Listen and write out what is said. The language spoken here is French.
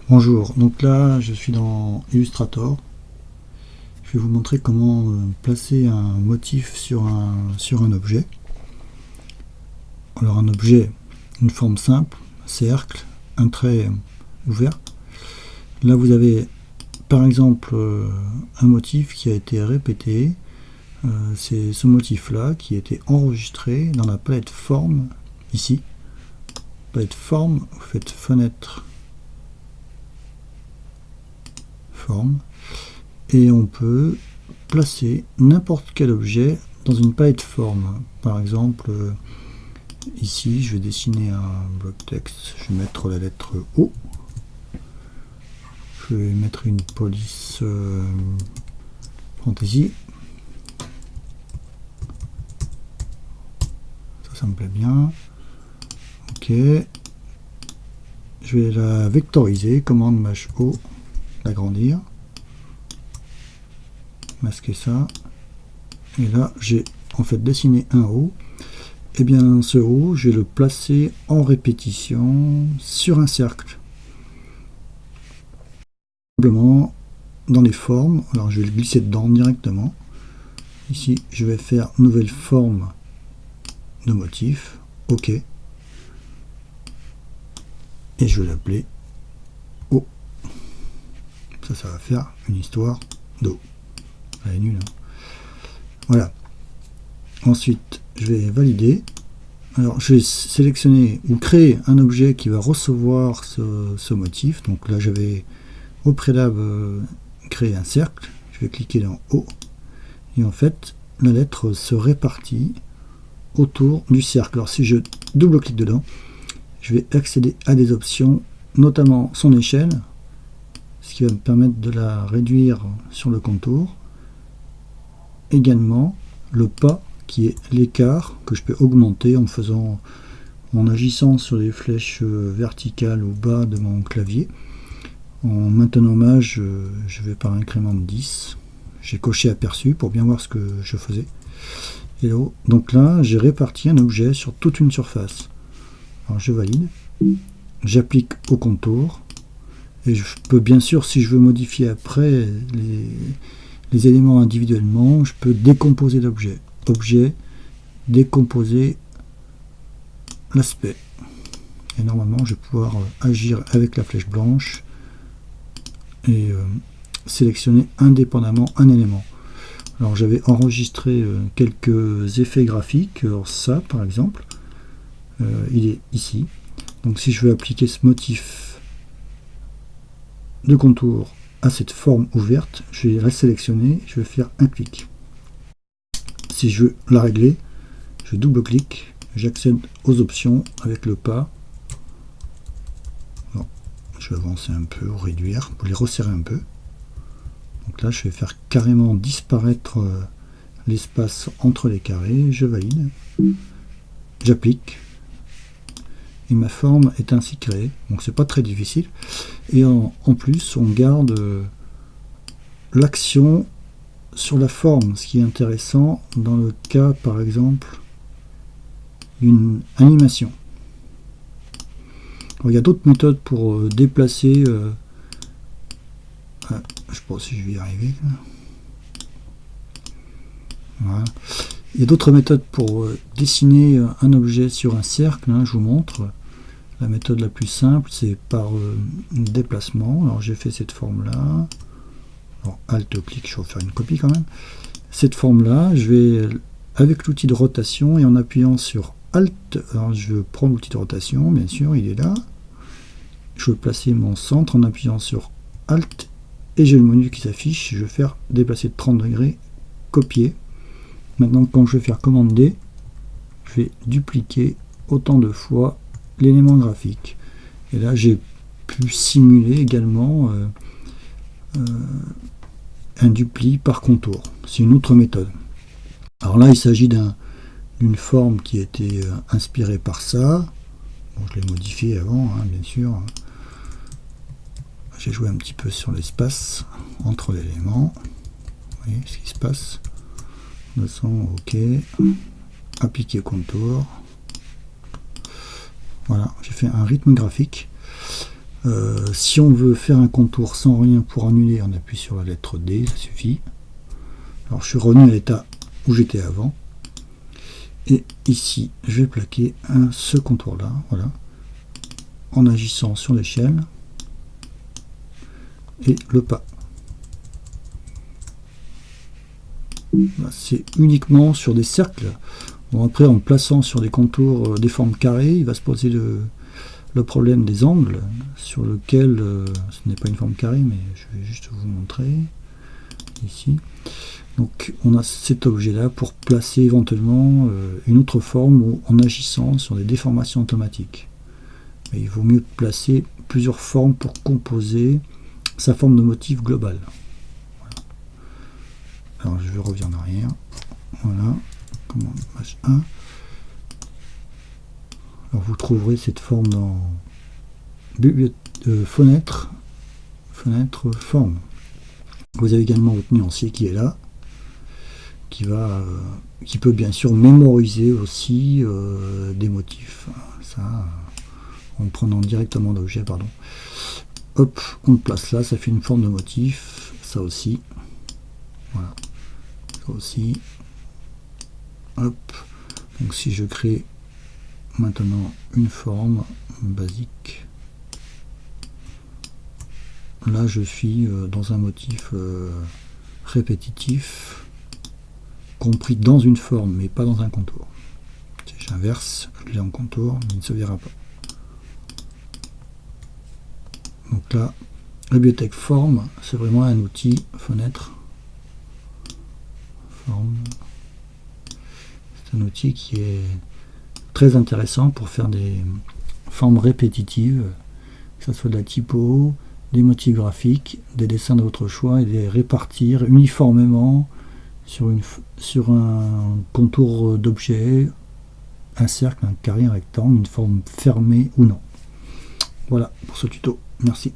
Bonjour, donc là je suis dans Illustrator. Je vais vous montrer comment placer un motif sur un objet. Alors un objet, une forme simple, cercle, un trait ouvert. Là vous avez par exemple un motif qui a été répété. C'est ce motif là qui a été enregistré dans la palette forme ici. Palette forme, vous faites fenêtre forme. Et on peut placer n'importe quel objet dans une palette forme. Par exemple, ici, je vais dessiner un bloc texte. Je vais mettre la lettre O. Je vais mettre une police fantaisie. Ça me plaît bien. Ok. Je vais la vectoriser. Commande Maj O. L'agrandir. Masquer ça. Et là, j'ai en fait dessiné un O. Et bien ce O, je vais le placer en répétition sur un cercle. Simplement dans les formes, alors je vais le glisser dedans directement. Ici, je vais faire nouvelle forme de motif. OK. Et je vais l'appeler O. Ça va faire une histoire d'eau. Elle est nulle, hein. Voilà. Ensuite, je vais valider. Alors, je vais sélectionner ou créer un objet qui va recevoir ce motif. Donc là, j'avais au préalable créé un cercle. Je vais cliquer dans O. Et en fait, la lettre se répartit autour du cercle. Alors, si je double-clique dedans, je vais accéder à des options, notamment son échelle, ce qui va me permettre de la réduire sur le contour. Également, le pas, qui est l'écart que je peux augmenter en agissant sur les flèches verticales ou bas de mon clavier. En maintenant Maj, je vais par incrément de 10. J'ai coché aperçu pour bien voir ce que je faisais. Et là, donc là, j'ai réparti un objet sur toute une surface. Alors je valide. J'applique au contour. Et je peux bien sûr, si je veux modifier après les éléments individuellement, je peux décomposer l'objet. Objet, décomposer l'aspect. Et normalement, je vais pouvoir agir avec la flèche blanche et sélectionner indépendamment un élément. Alors j'avais enregistré quelques effets graphiques. Alors ça, par exemple, il est ici. Donc si je veux appliquer ce motif de contour à cette forme ouverte, je vais la sélectionner, je vais faire un clic. Si je veux la régler, je double-clique, j'accède aux options avec le pas. Bon, je vais avancer un peu ou réduire pour les resserrer un peu. Donc là, je vais faire carrément disparaître l'espace entre les carrés. Je valide, j'applique. Et ma forme est ainsi créée. Donc c'est pas très difficile. Et en plus, on garde l'action sur la forme, ce qui est intéressant dans le cas par exemple d'une animation. Alors, il y a d'autres méthodes pour déplacer. Je sais pas si je vais y arriver. Voilà. Il y a d'autres méthodes pour dessiner un objet sur un cercle, hein, je vous montre. La méthode la plus simple, c'est par déplacement. Alors j'ai fait cette forme-là. Alors Alt-clic, je vais faire une copie quand même. Cette forme-là, je vais, avec l'outil de rotation et en appuyant sur Alt, alors je prends l'outil de rotation, bien sûr, il est là. Je vais placer mon centre en appuyant sur Alt et j'ai le menu qui s'affiche. Je vais faire déplacer de 30 degrés, copier. Maintenant, quand je vais faire commande D, je vais dupliquer autant de fois l'élément graphique. Et là, j'ai pu simuler également un dupli par contour. C'est une autre méthode. Alors là, il s'agit d'une forme qui a été inspirée par ça. Bon, je l'ai modifié avant, hein, bien sûr. J'ai joué un petit peu sur l'espace entre l'élément. Vous voyez ce qui se passe. 200, ok. Appliquer contour. Voilà, j'ai fait un rythme graphique. Si on veut faire un contour sans rien pour annuler, on appuie sur la lettre D, ça suffit. Alors je suis revenu à l'état où j'étais avant. Et ici, je vais plaquer ce contour-là, voilà, en agissant sur l'échelle et le pas. C'est uniquement sur des cercles. Bon, après, en plaçant sur des contours, des formes carrées, il va se poser le problème des angles, sur lequel, ce n'est pas une forme carrée, mais je vais juste vous montrer, ici. Donc on a cet objet-là pour placer éventuellement une autre forme en agissant sur des déformations automatiques. Mais il vaut mieux placer plusieurs formes pour composer sa forme de motif globale. Voilà. Alors je vais revenir en arrière. Voilà. Commande H1. Alors vous trouverez cette forme dans fenêtre forme. Vous avez également votre nuancier qui est là, qui peut bien sûr mémoriser aussi des motifs. Ça, en prenant directement l'objet, pardon. Hop, on le place là, ça fait une forme de motif. Ça aussi. Voilà. Ça aussi. Hop. Donc si je crée maintenant une forme basique, là je suis dans un motif répétitif, compris dans une forme mais pas dans un contour. Si j'inverse, je l'ai en contour, mais il ne se verra pas. Donc là, la bibliothèque forme, c'est vraiment un outil fenêtre forme. C'est un outil qui est très intéressant pour faire des formes répétitives, que ce soit de la typo, des motifs graphiques, des dessins de votre choix, et les répartir uniformément sur un contour d'objet, un cercle, un carré, un rectangle, une forme fermée ou non. Voilà pour ce tuto. Merci.